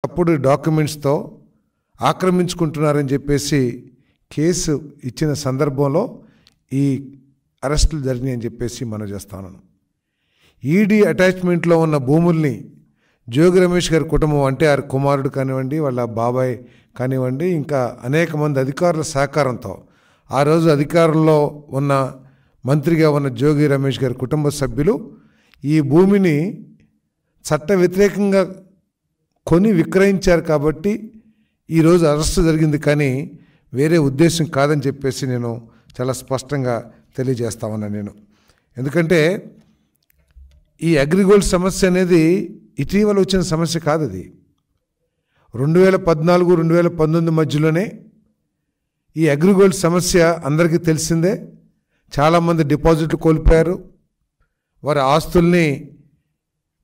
తప్పుడు డాక్యుమెంట్స్తో ఆక్రమించుకుంటున్నారని చెప్పేసి కేసు ఇచ్చిన సందర్భంలో ఈ అరెస్టులు జరిగినాయని చెప్పేసి మనం చేస్తాను. ఈడీ అటాచ్మెంట్లో ఉన్న భూముల్ని జోగి రమేష్ గారి కుటుంబం అంటే వారి కుమారుడు కానివ్వండి, వాళ్ళ బాబాయ్ కానివ్వండి, ఇంకా అనేక మంది అధికారుల సహకారంతో ఆ రోజు అధికారంలో ఉన్న మంత్రిగా ఉన్న జోగి రమేష్ గారి కుటుంబ సభ్యులు ఈ భూమిని చట్ట వ్యతిరేకంగా కొని విక్రయించారు కాబట్టి ఈరోజు అరెస్టు జరిగింది, కానీ వేరే ఉద్దేశం కాదని చెప్పేసి నేను చాలా స్పష్టంగా తెలియజేస్తా ఉన్నాను నేను. ఎందుకంటే ఈ అగ్రిగోల్డ్ సమస్య అనేది ఇటీవల వచ్చిన సమస్య కాదు. అది 2014-2019 మధ్యలోనే ఈ అగ్రిగోల్డ్ సమస్య అందరికీ తెలిసిందే. చాలామంది డిపాజిట్లు కోల్పోయారు. వారి ఆస్తుల్ని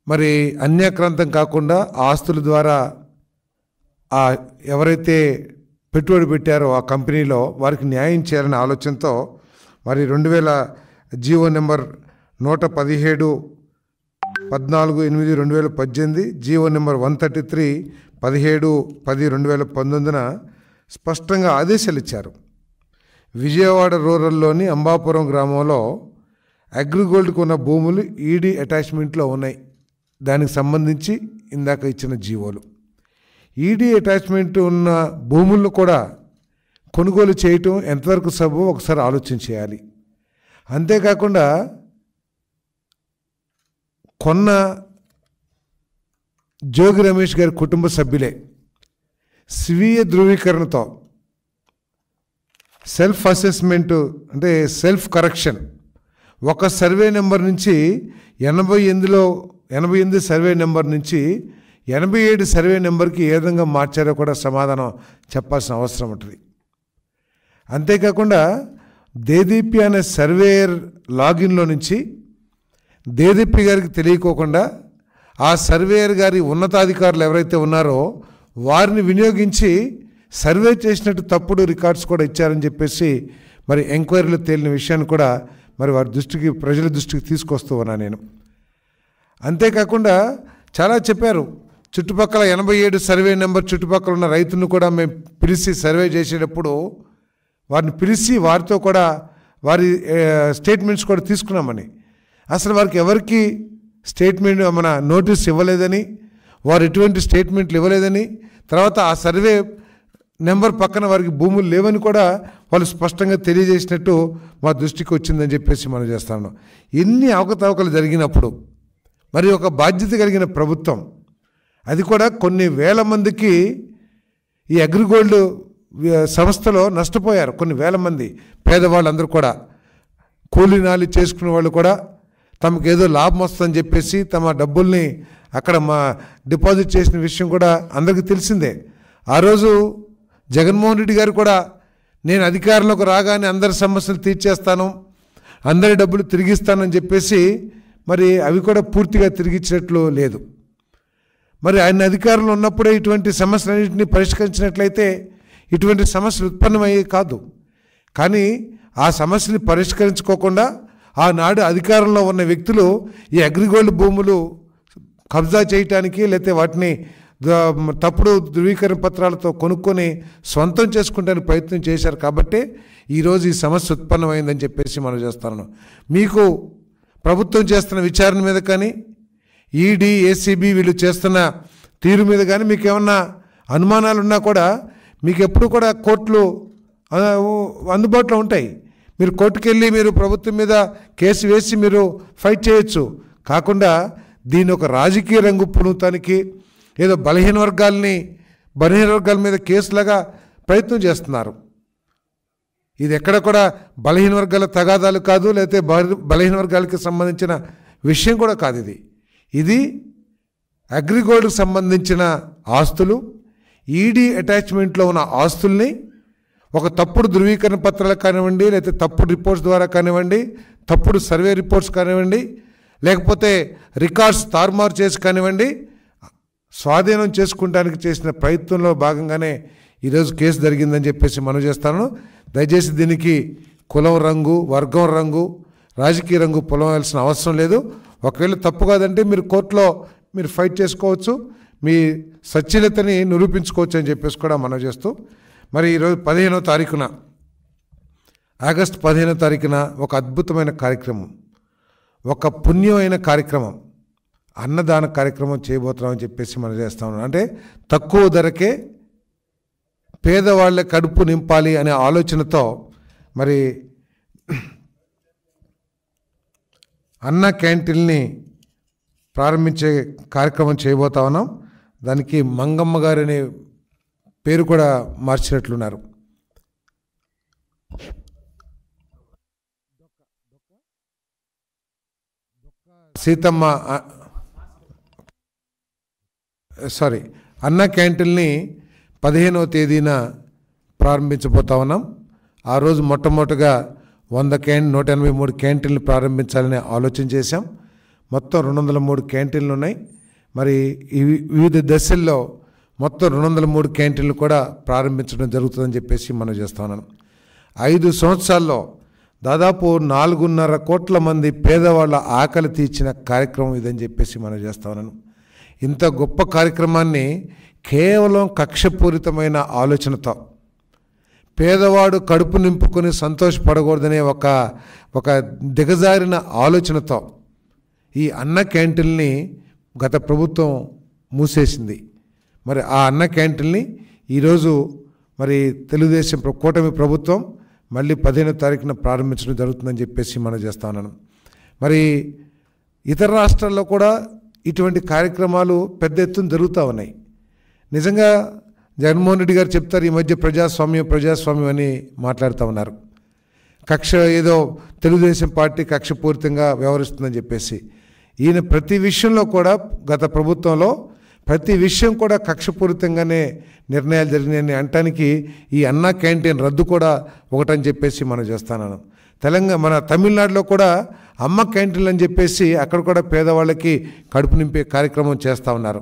మరి అన్యాక్రాంతం కాకుండా ఆస్తుల ద్వారా ఎవరైతే పెట్టుబడి పెట్టారో ఆ కంపెనీలో వారికి న్యాయం చేయాలనే ఆలోచనతో మరి 2000 జీవో నెంబర్ 117/14/8/2018 జీవో నెంబర్ 133 17/10/2019 స్పష్టంగా ఆదేశాలు ఇచ్చారు. విజయవాడ రూరల్లోని అంబాపురం గ్రామంలో అగ్రిగోల్డ్కు ఉన్న భూములు ఈడీ అటాచ్మెంట్లో ఉన్నాయి. దానికి సంబంధించి ఇందాక ఇచ్చిన జీవోలు ఈడీ అటాచ్మెంట్ ఉన్న భూములను కూడా కొనుగోలు చేయటం ఎంతవరకు సబబో ఒకసారి ఆలోచన చేయాలి. అంతేకాకుండా కొన్న జోగి రమేష్ గారి కుటుంబ సభ్యులే స్వీయ ధృవీకరణతో సెల్ఫ్ అసెస్మెంటు అంటే సెల్ఫ్ కరెక్షన్ ఒక సర్వే నెంబర్ నుంచి 88 సర్వే నెంబర్ నుంచి 87 సర్వే నెంబర్కి ఏ విధంగా మార్చారో కూడా సమాధానం చెప్పాల్సిన అవసరం ఉంటుంది. అంతేకాకుండా దేదీప్య అనే సర్వేయర్ లాగిన్లో నుంచి దేదీప్య గారికి తెలియకోకుండా ఆ సర్వేయర్ గారి ఉన్నతాధికారులు ఎవరైతే ఉన్నారో వారిని వినియోగించి సర్వే చేసినట్టు తప్పుడు రికార్డ్స్ కూడా ఇచ్చారని చెప్పేసి మరి ఎంక్వైరీలో తేలిన విషయాన్ని కూడా మరి వారి దృష్టికి ప్రజల దృష్టికి తీసుకొస్తూ ఉన్నా నేను. అంతేకాకుండా చాలా చెప్పారు. చుట్టుపక్కల 87 సర్వే నెంబర్ చుట్టుపక్కల ఉన్న రైతులను కూడా మేము పిలిచి సర్వే చేసేటప్పుడు వారిని పిలిచి వారితో కూడా వారి స్టేట్మెంట్స్ కూడా తీసుకున్నామని, అసలు వారికి ఎవరికి స్టేట్మెంట్ మన నోటీస్ ఇవ్వలేదని, వారు ఎటువంటి స్టేట్మెంట్లు ఇవ్వలేదని, తర్వాత ఆ సర్వే నెంబర్ పక్కన వారికి భూములు లేవని కూడా వాళ్ళు స్పష్టంగా తెలియజేసినట్టు మా దృష్టికి వచ్చిందని చెప్పేసి మనం చేస్తాను. ఎన్ని అవకతవకలు జరిగినప్పుడు మరి ఒక బాధ్యత కలిగిన ప్రభుత్వం అది కూడా కొన్ని వేల మందికి ఈ అగ్రిగోల్డ్ సంస్థలో నష్టపోయారు. కొన్ని వేల మంది పేదవాళ్ళందరూ కూడా కూలీ నాలి చేసుకునే వాళ్ళు కూడా తమకు ఏదో లాభం వస్తుందని చెప్పేసి తమ డబ్బుల్ని అక్కడ డిపాజిట్ చేసిన విషయం కూడా అందరికీ తెలిసిందే. ఆ రోజు జగన్మోహన్ రెడ్డి గారు కూడా నేను అధికారంలోకి రాగానే అందరి సమస్యలు తీర్చేస్తాను, అందరి డబ్బులు తిరిగిస్తానని చెప్పేసి మరి అవి కూడా పూర్తిగా తిరిగిచ్చినట్లు లేదు. మరి ఆయన అధికారంలో ఉన్నప్పుడే ఇటువంటి సమస్యలన్నింటినీ పరిష్కరించినట్లయితే ఇటువంటి సమస్యలు ఉత్పన్నమయ్యేవి కాదు. కానీ ఆ సమస్యని పరిష్కరించుకోకుండా ఆనాడు అధికారంలో ఉన్న వ్యక్తులు ఈ అగ్రిగోల్డ్ భూములు కబ్జా చేయటానికి లేకపోతే వాటిని తప్పుడు ధృవీకరణ పత్రాలతో కొనుక్కొని సొంతం చేసుకుంటానికి ప్రయత్నం చేశారు. కాబట్టి ఈరోజు ఈ సమస్య ఉత్పన్నమైందని చెప్పేసి మనం చేస్తున్నాను. మీకు ప్రభుత్వం చేస్తున్న విచారణ మీద కానీ ఈడీ ఏసీబీ వీళ్ళు చేస్తున్న తీరు మీద కానీ మీకు ఏమన్నా అనుమానాలు ఉన్నా కూడా మీకు ఎప్పుడు కూడా కోర్టులు అందుబాటులో ఉంటాయి. మీరు కోర్టుకు వెళ్ళి మీరు ప్రభుత్వం మీద కేసు వేసి మీరు ఫైట్ చేయొచ్చు. కాకుండా దీని ఒక రాజకీయ రంగు పుణుతానికి ఏదో బలహీన వర్గాల మీద కేసులాగా ప్రయత్నం చేస్తున్నారు. ఇది ఎక్కడ కూడా బలహీన వర్గాల తగాదాలు కాదు, లేకపోతే బలహీన వర్గాలకి సంబంధించిన విషయం కూడా కాదు. ఇది అగ్రిగోల్డ్కి సంబంధించిన ఆస్తులు, ఈడీ అటాచ్మెంట్లో ఉన్న ఆస్తుల్ని ఒక తప్పుడు ధృవీకరణ పత్రాలు కానివ్వండి, లేకపోతే తప్పుడు రిపోర్ట్స్ ద్వారా కానివ్వండి, తప్పుడు సర్వే రిపోర్ట్స్ కానివ్వండి, లేకపోతే రికార్డ్స్ తారుమారు చేసి కానివ్వండి, స్వాధీనం చేసుకుంటానికి చేసిన ప్రయత్నంలో భాగంగానే ఈరోజు కేసు జరిగిందని చెప్పేసి మనం చేస్తాను. దయచేసి దీనికి కులం రంగు, వర్గం రంగు, రాజకీయ రంగు పొలవాల్సిన అవసరం లేదు. ఒకవేళ తప్పు కాదంటే మీరు కోర్టులో మీరు ఫైట్ చేసుకోవచ్చు. మీ సచ్ఛీలతని నిరూపించుకోవచ్చు అని చెప్పేసి కూడా మనం చేస్తూ, మరి ఈరోజు 15వ తారీఖున, ఆగస్టు 15వ తారీఖున ఒక అద్భుతమైన కార్యక్రమం, ఒక పుణ్యమైన కార్యక్రమం, అన్నదాన కార్యక్రమం చేయబోతున్నామని చెప్పేసి మనం చేస్తా ఉన్నాం. అంటే తక్కువ ధరకే పేదవాళ్ళ కడుపు నింపాలి అనే ఆలోచనతో మరి అన్న క్యాంటీన్ని ప్రారంభించే కార్యక్రమం చేయబోతా ఉన్నాం. దానికి మంగమ్మ గారు అనే పేరు కూడా మార్చినట్లున్నారు. సీతమ్మ అన్న క్యాంటీన్ని 15వ తేదీన ప్రారంభించబోతా ఉన్నాం. ఆ రోజు మొట్టమొదటిగా 183 క్యాంటీన్లు ప్రారంభించాలని ఆలోచన చేశాం. మొత్తం 203 క్యాంటీన్లు ఉన్నాయి. మరి వివిధ దశల్లో మొత్తం 203 క్యాంటీన్లు కూడా ప్రారంభించడం జరుగుతుందని చెప్పేసి మనం చేస్తా ఉన్నాం. 5 సంవత్సరాల్లో దాదాపు 4.5 కోట్ల మంది పేదవాళ్ళ ఆకలి తీర్చిన కార్యక్రమం ఇదని చెప్పేసి మనం చేస్తా ఉన్నాను. ఇంత గొప్ప కార్యక్రమాన్ని కేవలం కక్షపూరితమైన ఆలోచనతో, పేదవాడు కడుపు నింపుకొని సంతోషపడకూడదనే ఒక దిగజారిన ఆలోచనతో ఈ అన్న క్యాంటీన్ని గత ప్రభుత్వం మూసేసింది. మరి ఆ అన్న క్యాంటీన్ని ఈరోజు మరి తెలుగుదేశం కూటమి ప్రభుత్వం మళ్ళీ 15వ తారీఖున ప్రారంభించడం జరుగుతుందని చెప్పేసి మనం చేస్తా ఉన్నాను. మరి ఇతర రాష్ట్రాల్లో కూడా ఇటువంటి కార్యక్రమాలు పెద్ద ఎత్తున జరుగుతూ ఉన్నాయి. నిజంగా జగన్మోహన్ రెడ్డి గారు చెప్తారు, ఈ మధ్య ప్రజాస్వామ్యం అని మాట్లాడుతూ ఉన్నారు. ఏదో తెలుగుదేశం పార్టీ కక్షపూరితంగా వ్యవహరిస్తుందని చెప్పేసి. ఈయన ప్రతి విషయంలో కూడా గత ప్రభుత్వంలో ప్రతి విషయం కూడా కక్షపూరితంగానే నిర్ణయాలు జరిగినాయని అంటానికి ఈ అన్నా క్యాంటీన్ రద్దు కూడా ఒకటని చెప్పేసి మనం చేస్తున్నాను. మన తమిళనాడులో కూడా అమ్మ క్యాంటీన్లు అని చెప్పేసి అక్కడ కూడా పేదవాళ్ళకి కడుపు నింపే కార్యక్రమం చేస్తూ ఉన్నారు.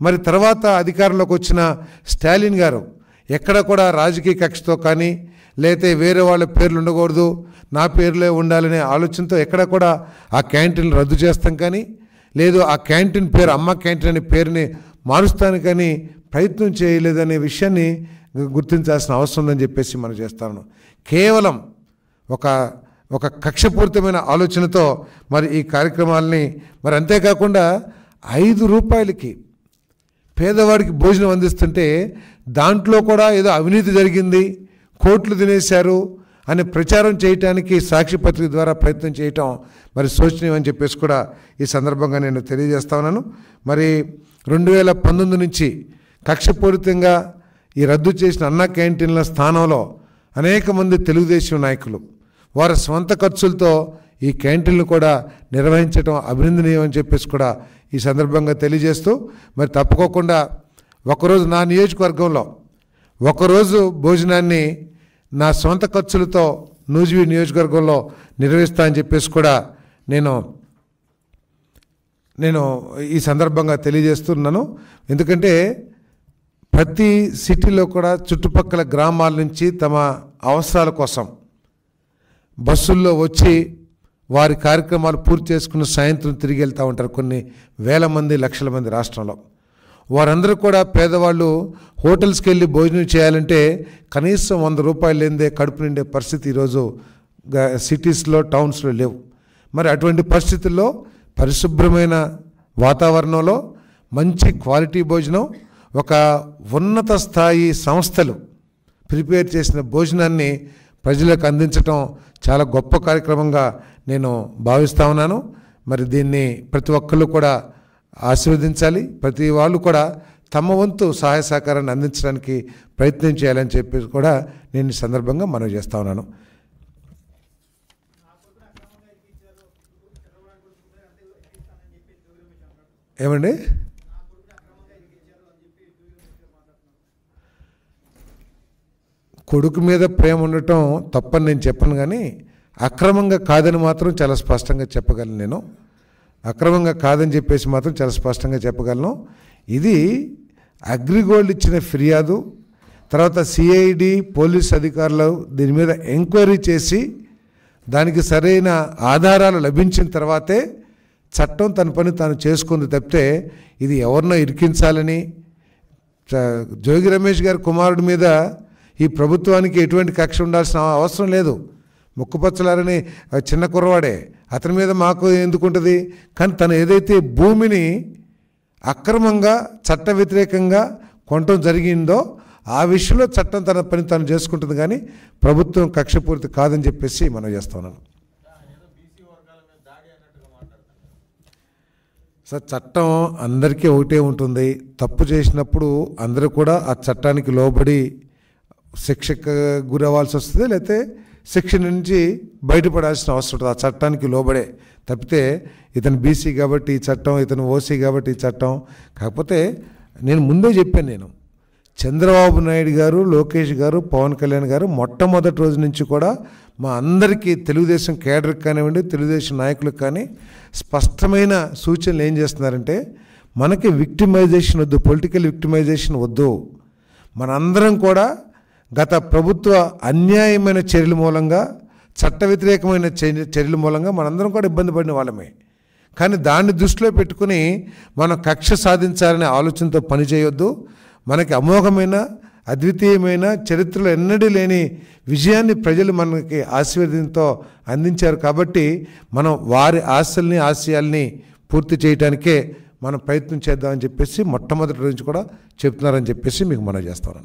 మరి తర్వాత అధికారంలోకి వచ్చిన స్టాలిన్ గారు ఎక్కడ కూడా రాజకీయ కక్షతో కానీ లేతే వేరే వాళ్ళ పేర్లు ఉండకూడదు, నా పేర్లే ఉండాలనే ఆలోచనతో ఎక్కడ కూడా ఆ క్యాంటీన్లు రద్దు చేస్తాం కానీ, లేదు ఆ క్యాంటీన్ పేరు అమ్మ క్యాంటీన్ అనే పేరుని మారుస్తాను కానీ ప్రయత్నం చేయలేదనే విషయాన్ని గుర్తించాల్సిన అవసరం ఉందని చెప్పేసి మనం చేస్తాను. కేవలం ఒక కక్షపూరితమైన ఆలోచనతో మరి ఈ కార్యక్రమాలని, మరి అంతేకాకుండా 5 రూపాయలకి పేదవాడికి భోజనం అందిస్తుంటే దాంట్లో కూడా ఏదో అవినీతి జరిగింది, కోట్లు తినేశారు అని ప్రచారం చేయటానికి సాక్షి పత్రిక ద్వారా ప్రయత్నం చేయటం మరి శోచనీయం అని చెప్పేసి కూడా ఈ సందర్భంగా నేను తెలియజేస్తా ఉన్నాను. మరి 2019 నుంచి కక్షపూరితంగా ఈ రద్దు చేసిన అన్నా క్యాంటీన్ల స్థానంలో అనేక మంది తెలుగుదేశం నాయకులు వారి స్వంత ఖర్చులతో ఈ క్యాంటీన్లు కూడా నిర్వహించడం అభినందనీయం అని చెప్పేసి కూడా ఈ సందర్భంగా తెలియజేస్తూ, మరి తప్పుకోకుండా ఒకరోజు నా నియోజకవర్గంలో ఒకరోజు భోజనాన్ని నా సొంత ఖర్చులతో నూజివీడు నియోజకవర్గంలో నిర్వహిస్తా అని చెప్పేసి కూడా నేను ఈ సందర్భంగా తెలియజేస్తున్నాను. ఎందుకంటే ప్రతి సిటీలో కూడా చుట్టుపక్కల గ్రామాల నుంచి తమ అవసరాల కోసం బస్సుల్లో వచ్చి వారి కార్యక్రమాలు పూర్తి చేసుకుని సాయంత్రం తిరిగి వెళ్తూ ఉంటారు కొన్ని వేల మంది, లక్షల మంది రాష్ట్రంలో. వారందరూ కూడా పేదవాళ్ళు హోటల్స్కి వెళ్ళి భోజనం చేయాలంటే కనీసం 100 రూపాయలు లేనిదే కడుపు నిండే పరిస్థితి ఈరోజు సిటీస్లో, టౌన్స్లో లేవు. మరి అటువంటి పరిస్థితుల్లో పరిశుభ్రమైన వాతావరణంలో మంచి క్వాలిటీ భోజనం, ఒక ఉన్నత స్థాయి సంస్థలు ప్రిపేర్ చేసిన భోజనాన్ని ప్రజలకు అందించడం చాలా గొప్ప కార్యక్రమంగా నేను భావిస్తూ ఉన్నాను. మరి దీన్ని ప్రతి ఒక్కళ్ళు కూడా ఆశీర్వదించాలి. ప్రతి వాళ్ళు కూడా తమ వంతు సహాయ సహకారాన్ని అందించడానికి ప్రయత్నం చేయాలని చెప్పి కూడా నేను ఈ సందర్భంగా మనవి చేస్తూ ఉన్నాను. ఏమండి, కొడుకు మీద ప్రేమ ఉండటం తప్పని నేను చెప్పను, కానీ అక్రమంగా కాదని మాత్రం చాలా స్పష్టంగా చెప్పగలను. నేను అక్రమంగా కాదని చెప్పేసి మాత్రం చాలా స్పష్టంగా చెప్పగలను. ఇది అగ్రిగోల్డ్ ఇచ్చిన ఫిర్యాదు తర్వాత సిఐడి పోలీస్ అధికారులు దీని మీద ఎంక్వైరీ చేసి దానికి సరైన ఆధారాలు లభించిన తర్వాతే చట్టం తన పని తాను చేసుకుంది తప్పితే ఇది ఎవరినో ఇరికించాలని జోగి రమేష్ గారి కుమారుడి మీద ఈ ప్రభుత్వానికి ఎటువంటి కక్ష ఉండాల్సిన అవసరం లేదు. ముక్కుపచ్చలారని చిన్న కుర్రవాడే, అతని మీద మాకు ఎందుకుంటుంది? కానీ తను ఏదైతే భూమిని అక్రమంగా చట్ట వ్యతిరేకంగా కొనటం జరిగిందో ఆ విషయంలో చట్టం తన పని తాను చేసుకుంటుంది, కానీ ప్రభుత్వం కక్షపూర్తి కాదని చెప్పేసి మనం చేస్తున్నాను. సార్, చట్టం అందరికీ ఒకటే ఉంటుంది. తప్పు చేసినప్పుడు అందరూ కూడా ఆ చట్టానికి లోబడి శిక్షకు గురవ్వాల్సి వస్తుంది, లేకపోతే శిక్ష నుంచి బయటపడాల్సిన అవసరం ఉంటుంది. ఆ చట్టానికి లోబడే తప్పితే ఇతను బీసీ కాబట్టి ఈ చట్టం, ఇతను ఓసీ కాబట్టి ఈ చట్టం. కాకపోతే నేను ముందే చెప్పాను, చంద్రబాబు నాయుడు గారు, లోకేష్ గారు, పవన్ కళ్యాణ్ గారు మొట్టమొదటి రోజు నుంచి కూడా మా అందరికీ తెలుగుదేశం కేడర్కి కానివ్వండి, తెలుగుదేశం నాయకులకు కానీ స్పష్టమైన సూచనలు ఏం చేస్తున్నారంటే, మనకి విక్టిమైజేషన్ వద్దు, పొలిటికల్ విక్టిమైజేషన్ వద్దు. మనందరం కూడా గత ప్రభుత్వ అన్యాయమైన చర్యల మూలంగా, చట్ట వ్యతిరేకమైన చర్యల మూలంగా మనందరం కూడా ఇబ్బంది పడిన వాళ్ళమే. కానీ దాన్ని దృష్టిలో పెట్టుకుని మనం కక్ష సాధించాలనే ఆలోచనతో పనిచేయొద్దు. మనకి అమోఘమైన, అద్వితీయమైన, చరిత్రలో ఎన్నడూ లేని విజయాన్ని ప్రజలు మనకి ఆశీర్వాదంతో అందించారు. కాబట్టి మనం వారి ఆశల్ని, ఆశయాల్ని పూర్తి చేయడానికే మనం ప్రయత్నం చేద్దామని చెప్పేసి మొట్టమొదటి నుంచి కూడా చెప్తున్నారని చెప్పేసి మీకు మనవి చేస్తాను.